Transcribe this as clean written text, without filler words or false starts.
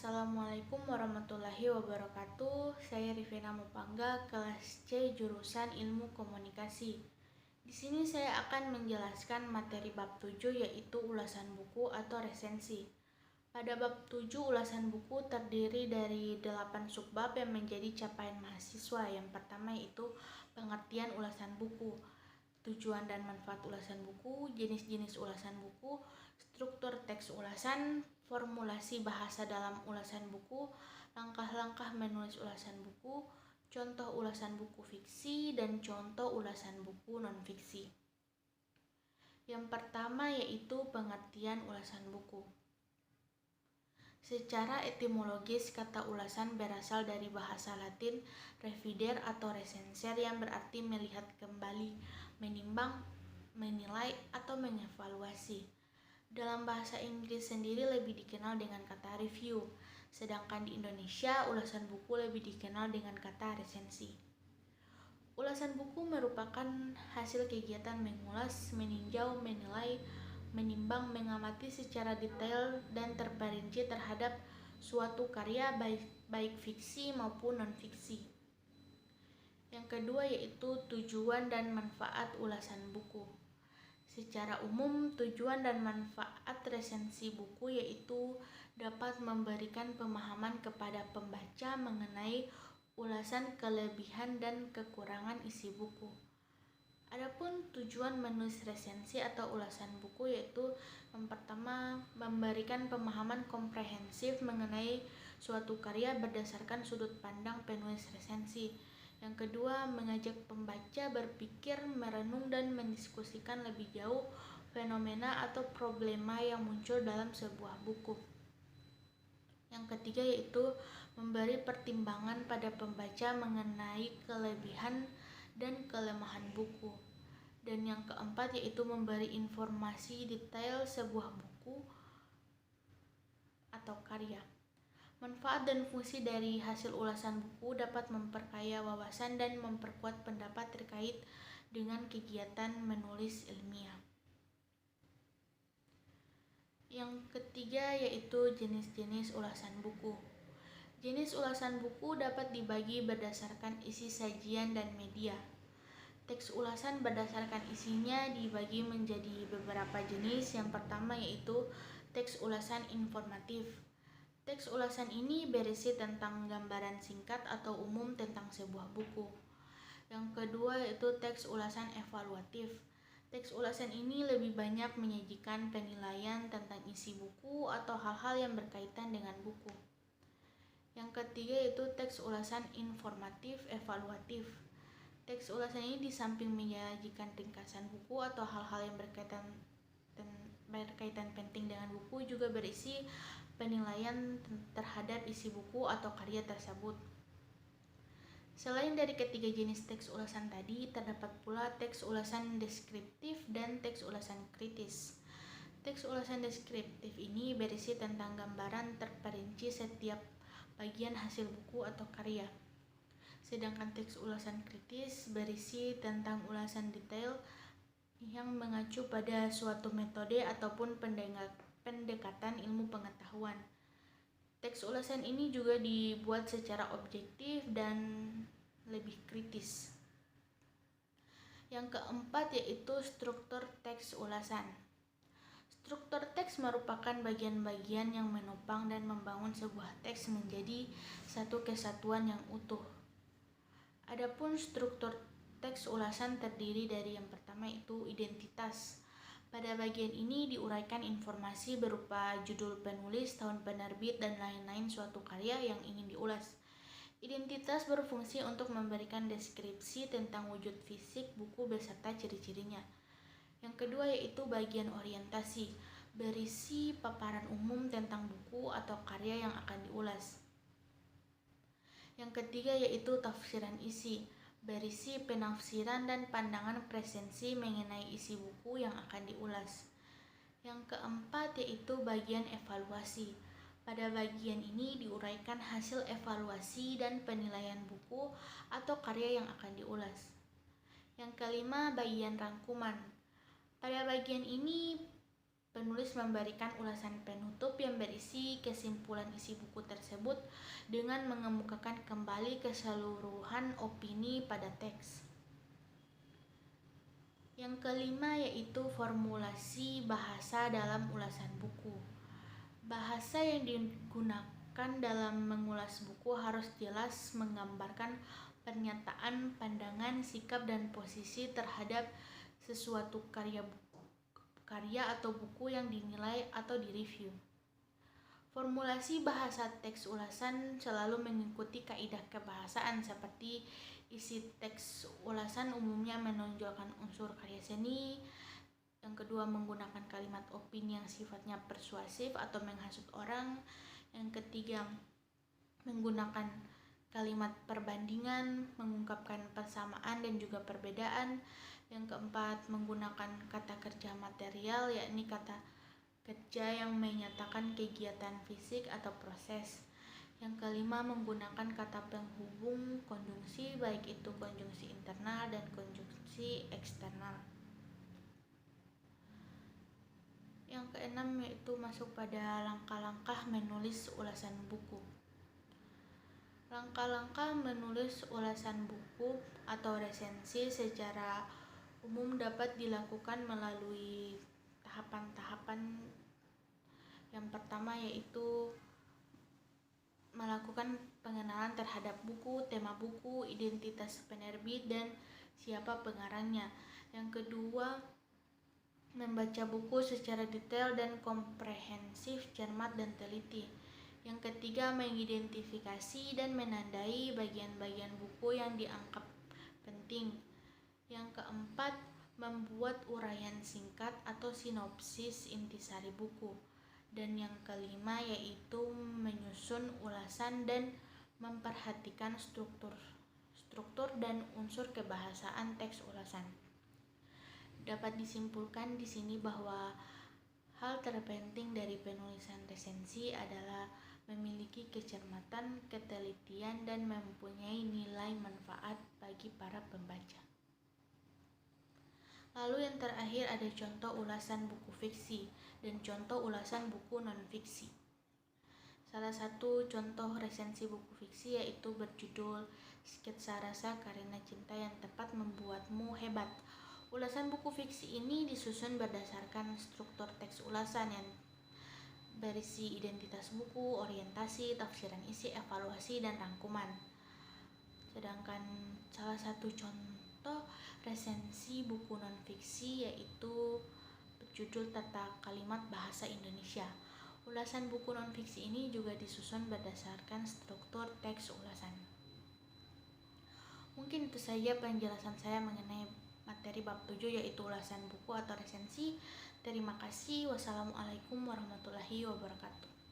Assalamualaikum warahmatullahi wabarakatuh. Saya Rivena Mupangga, kelas C jurusan Ilmu Komunikasi. Di sini saya akan menjelaskan materi bab 7 yaitu ulasan buku atau resensi. Pada bab 7 ulasan buku terdiri dari 8 subbab yang menjadi capaian mahasiswa. Yang pertama yaitu pengertian ulasan buku, tujuan dan manfaat ulasan buku, jenis-jenis ulasan buku, struktur teks ulasan, formulasi bahasa dalam ulasan buku, langkah-langkah menulis ulasan buku, contoh ulasan buku fiksi, dan contoh ulasan buku non-fiksi. Yang pertama yaitu pengertian ulasan buku. Secara etimologis, kata ulasan berasal dari bahasa Latin revider atau recenser yang berarti melihat kembali, menimbang, menilai, atau mengevaluasi. Dalam bahasa Inggris sendiri lebih dikenal dengan kata review, sedangkan di Indonesia ulasan buku lebih dikenal dengan kata resensi. Ulasan buku merupakan hasil kegiatan mengulas, meninjau, menilai, menimbang, mengamati secara detail dan terperinci terhadap suatu karya baik fiksi maupun non-fiksi. Yang kedua yaitu tujuan dan manfaat ulasan buku. Secara umum, tujuan dan manfaat resensi buku yaitu dapat memberikan pemahaman kepada pembaca mengenai ulasan, kelebihan, dan kekurangan isi buku. Adapun tujuan menulis resensi atau ulasan buku yaitu yang pertama memberikan pemahaman komprehensif mengenai suatu karya berdasarkan sudut pandang penulis resensi. Yang kedua, mengajak pembaca berpikir, merenung, dan mendiskusikan lebih jauh fenomena atau problema yang muncul dalam sebuah buku. Yang ketiga yaitu memberi pertimbangan pada pembaca mengenai kelebihan dan kelemahan buku. Dan yang keempat yaitu memberi informasi detail sebuah buku atau karya. Manfaat dan fungsi dari hasil ulasan buku dapat memperkaya wawasan dan memperkuat pendapat terkait dengan kegiatan menulis ilmiah. Yang ketiga yaitu jenis-jenis ulasan buku. Jenis ulasan buku dapat dibagi berdasarkan isi sajian dan media. Teks ulasan berdasarkan isinya dibagi menjadi beberapa jenis. Yang pertama yaitu teks ulasan informatif. Teks ulasan ini berisi tentang gambaran singkat atau umum tentang sebuah buku. Yang kedua yaitu teks ulasan evaluatif. Teks ulasan ini lebih banyak menyajikan penilaian tentang isi buku atau hal-hal yang berkaitan dengan buku. Yang ketiga yaitu teks ulasan informatif evaluatif. Teks ulasan ini di samping menyajikan ringkasan buku atau hal-hal yang berkaitan penting dengan buku juga berisi penilaian terhadap isi buku atau karya tersebut. Selain dari ketiga jenis teks ulasan tadi, terdapat pula teks ulasan deskriptif dan teks ulasan kritis. Teks ulasan deskriptif ini berisi tentang gambaran terperinci setiap bagian hasil buku atau karya. Sedangkan teks ulasan kritis berisi tentang ulasan detail yang mengacu pada suatu metode ataupun pendekatan ilmu pengetahuan. Teks ulasan ini juga dibuat secara objektif dan lebih kritis. Yang keempat yaitu struktur teks ulasan. Struktur teks merupakan bagian-bagian yang menopang dan membangun sebuah teks menjadi satu kesatuan yang utuh. Adapun struktur teks ulasan terdiri dari yang pertama itu identitas. Pada bagian ini diuraikan informasi berupa judul penulis, tahun penerbit, dan lain-lain suatu karya yang ingin diulas. Identitas berfungsi untuk memberikan deskripsi tentang wujud fisik buku beserta ciri-cirinya. Yang kedua yaitu bagian orientasi, berisi paparan umum tentang buku atau karya yang akan diulas. Yang ketiga yaitu tafsiran isi, berisi penafsiran dan pandangan presensi mengenai isi buku yang akan diulas. Yang keempat yaitu bagian evaluasi. Pada bagian ini diuraikan hasil evaluasi dan penilaian buku atau karya yang akan diulas. Yang kelima bagian rangkuman. Pada bagian ini penulis memberikan ulasan penutup yang berisi berisi kesimpulan isi buku tersebut dengan mengemukakan kembali keseluruhan opini pada teks. Yang kelima yaitu formulasi bahasa dalam ulasan buku. Bahasa yang digunakan dalam mengulas buku harus jelas menggambarkan pernyataan, pandangan, sikap, dan posisi terhadap sesuatu karya atau buku yang dinilai atau direview. Formulasi bahasa teks ulasan selalu mengikuti kaidah kebahasaan seperti isi teks ulasan umumnya menonjolkan unsur karya seni. Yang kedua, menggunakan kalimat opini yang sifatnya persuasif atau menghasut orang. Yang ketiga, menggunakan kalimat perbandingan, mengungkapkan persamaan dan juga perbedaan. Yang keempat, menggunakan kata kerja material, yakni kata kerja yang menyatakan kegiatan fisik atau proses. Yang kelima, menggunakan kata penghubung konjungsi, baik itu konjungsi internal dan konjungsi eksternal. Yang keenam yaitu masuk pada langkah-langkah menulis ulasan buku. Langkah-langkah menulis ulasan buku atau resensi secara umum dapat dilakukan melalui tahapan-tahapan. Yang pertama yaitu melakukan pengenalan terhadap buku, tema buku, identitas penerbit, dan siapa pengarangnya. Yang kedua, membaca buku secara detail dan komprehensif, cermat dan teliti. Yang ketiga, mengidentifikasi dan menandai bagian-bagian buku yang dianggap penting. Yang keempat, membuat uraian singkat atau sinopsis intisari buku. Dan yang kelima yaitu menyusun ulasan dan memperhatikan struktur dan unsur kebahasaan teks ulasan. Dapat disimpulkan di sini bahwa hal terpenting dari penulisan resensi adalah memiliki kecermatan, ketelitian, dan mempunyai nilai manfaat bagi para pembaca. Lalu yang terakhir ada contoh ulasan buku fiksi dan contoh ulasan buku non-fiksi. Salah satu contoh resensi buku fiksi yaitu berjudul Sketsa Rasa Karena Cinta yang Tepat Membuatmu Hebat. Ulasan buku fiksi ini disusun berdasarkan struktur teks ulasan yang berisi identitas buku, orientasi, tafsiran isi, evaluasi, dan rangkuman. Sedangkan salah satu contoh resensi buku non-fiksi yaitu berjudul Tata Kalimat Bahasa Indonesia. Ulasan buku non-fiksi ini juga disusun berdasarkan struktur teks ulasan. Mungkin itu saja penjelasan saya mengenai materi bab 7 yaitu ulasan buku atau resensi. Terima kasih. Wassalamualaikum warahmatullahi wabarakatuh.